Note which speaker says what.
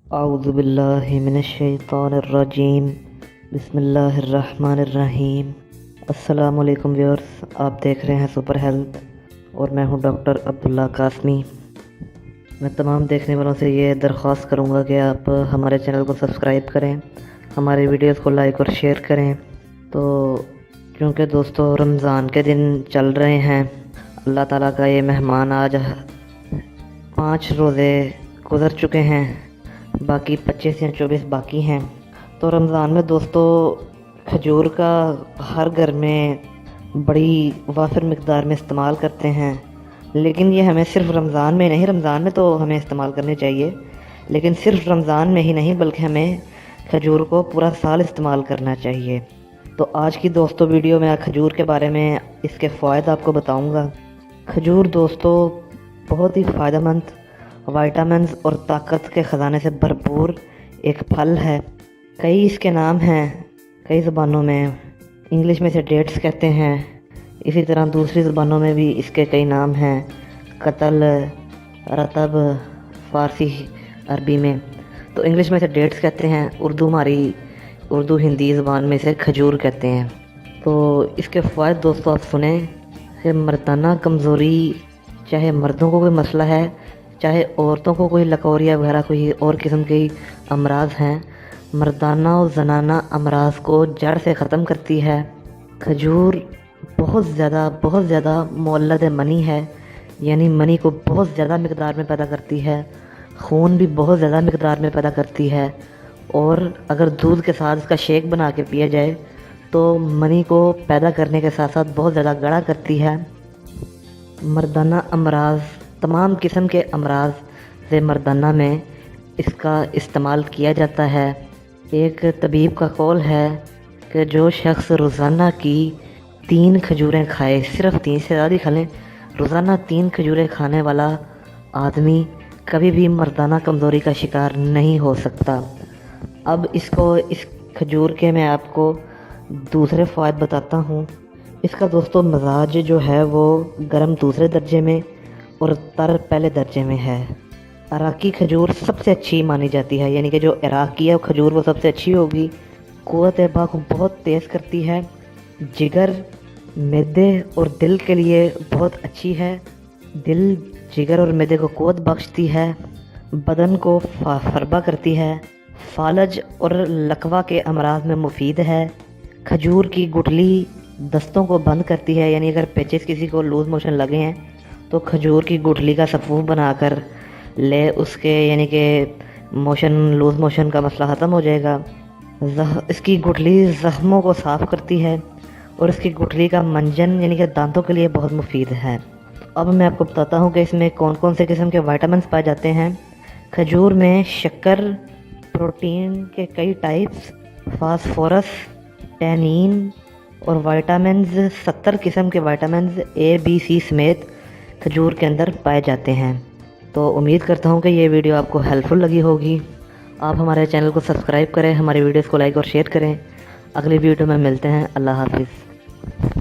Speaker 1: अऊज़ु बिल्लाहि मिनश्शैतानिर्रजीम बिस्मिल्लाहिर्रहमानिर्रहीम। अस्सलामुअलैकुम व्यूअर्स, आप देख रहे हैं सुपर हेल्थ और मैं हूं डॉक्टर अब्दुल्ला qasmi। मैं तमाम देखने वालों से ये दरख्वास्त करूंगा कि आप हमारे चैनल को सब्सक्राइब करें, हमारे वीडियोस को लाइक और शेयर करें। तो क्योंकि दोस्तों रमज़ान के दिन चल रहे हैं, अल्लाह ताला का ये मेहमान आज 5 रोज़े गुज़र चुके हैं, बाकी 25 या 24 बाकी हैं। तो रमज़ान में दोस्तों खजूर का हर घर में बड़ी वाफिर मिक़दार में इस्तेमाल करते हैं, लेकिन ये हमें सिर्फ रमज़ान में नहीं, रमज़ान में तो हमें इस्तेमाल करने चाहिए, लेकिन सिर्फ रमज़ान में ही नहीं बल्कि हमें खजूर को पूरा साल इस्तेमाल करना चाहिए। तो आज की दोस्तों वीडियो में खजूर के बारे में इसके फ़ायदे आपको बताऊंगा। खजूर दोस्तों बहुत ही फ़ायदेमंद, विटामिन्स और ताकत के ख़जाने से भरपूर एक फल है। कई इसके नाम हैं, कई ज़बानों में। इंग्लिश में इसे डेट्स कहते हैं, इसी तरह दूसरी ज़बानों में भी इसके कई नाम हैं, कतल, रतब, फ़ारसी, अरबी में। तो इंग्लिश में इसे डेट्स कहते हैं, उर्दू हिंदी ज़बान में इसे खजूर कहते हैं। तो इसके फ़ायदे दोस्तों आप सुने कि मर्दाना कमज़ोरी, चाहे मर्दों को कोई मसला है, चाहे औरतों को कोई लकौरिया वगैरह कोई और किस्म के अमराज हैं, मर्दाना और जनाना अमराज को जड़ से ख़त्म करती है। खजूर बहुत ज़्यादा मौलद मनी है, यानी मनी को बहुत ज़्यादा मिक़दार में पैदा करती है, खून भी बहुत ज़्यादा मिक़दार में पैदा करती है। और अगर दूध के साथ इसका शेक बना के पिया जाए तो मनी को पैदा करने के साथ साथ बहुत ज़्यादा गाढ़ा करती है। मर्दाना अमराज, तमाम किस्म के अमराज से मर्दाना में इसका इस्तेमाल किया जाता है। एक तबीब का कौल है कि जो शख्स रोज़ाना की 3 खजूरें खाए, सिर्फ 3 से ज़्यादा खा लें, रोज़ाना 3 खजूरें खाने वाला आदमी कभी भी मर्दाना कमज़ोरी का शिकार नहीं हो सकता। अब इस खजूर के मैं आपको दूसरे फ़ायदे बताता हूँ। इसका दोस्तों मजाज जो है वो गर्म दूसरे दर्जे में और तर पहले दर्जे में है। इराक़ी खजूर सबसे अच्छी मानी जाती है, यानी कि जो इराक़ी है खजूर वो सबसे अच्छी होगी। क़ुव्वत बा को बहुत तेज़ करती है, जिगर, मैदे और दिल के लिए बहुत अच्छी है। दिल, जिगर और मैदे को क़ुव्वत बख्शती है, बदन को फरबा करती है, फालज और लकवा के अमराज में मुफीद है। खजूर की गुठली दस्तों को बंद करती है, यानी अगर पेचिस किसी को लूज़ मोशन लगे हैं तो खजूर की गुठली का सफ़ूफ बनाकर ले, उसके यानी कि लूज़ मोशन का मसला ख़त्म हो जाएगा। इसकी गुठली ज़ख्मों को साफ़ करती है और इसकी गुठली का मंजन यानी कि दांतों के लिए बहुत मुफीद है। अब मैं आपको बताता हूँ कि इसमें कौन कौन से किस्म के विटामिन्स पाए जाते हैं। खजूर में शक्कर, प्रोटीन के कई टाइप्स, फास्फोरस, टैनिन और विटामिन्स, 70 किस्म के विटामिन्स A, B, C समेत खजूर के अंदर पाए जाते हैं। तो उम्मीद करता हूँ कि ये वीडियो आपको हेल्पफुल लगी होगी। आप हमारे चैनल को सब्सक्राइब करें, हमारी वीडियोस को लाइक और शेयर करें। अगली वीडियो में मिलते हैं। अल्लाह हाफिज़।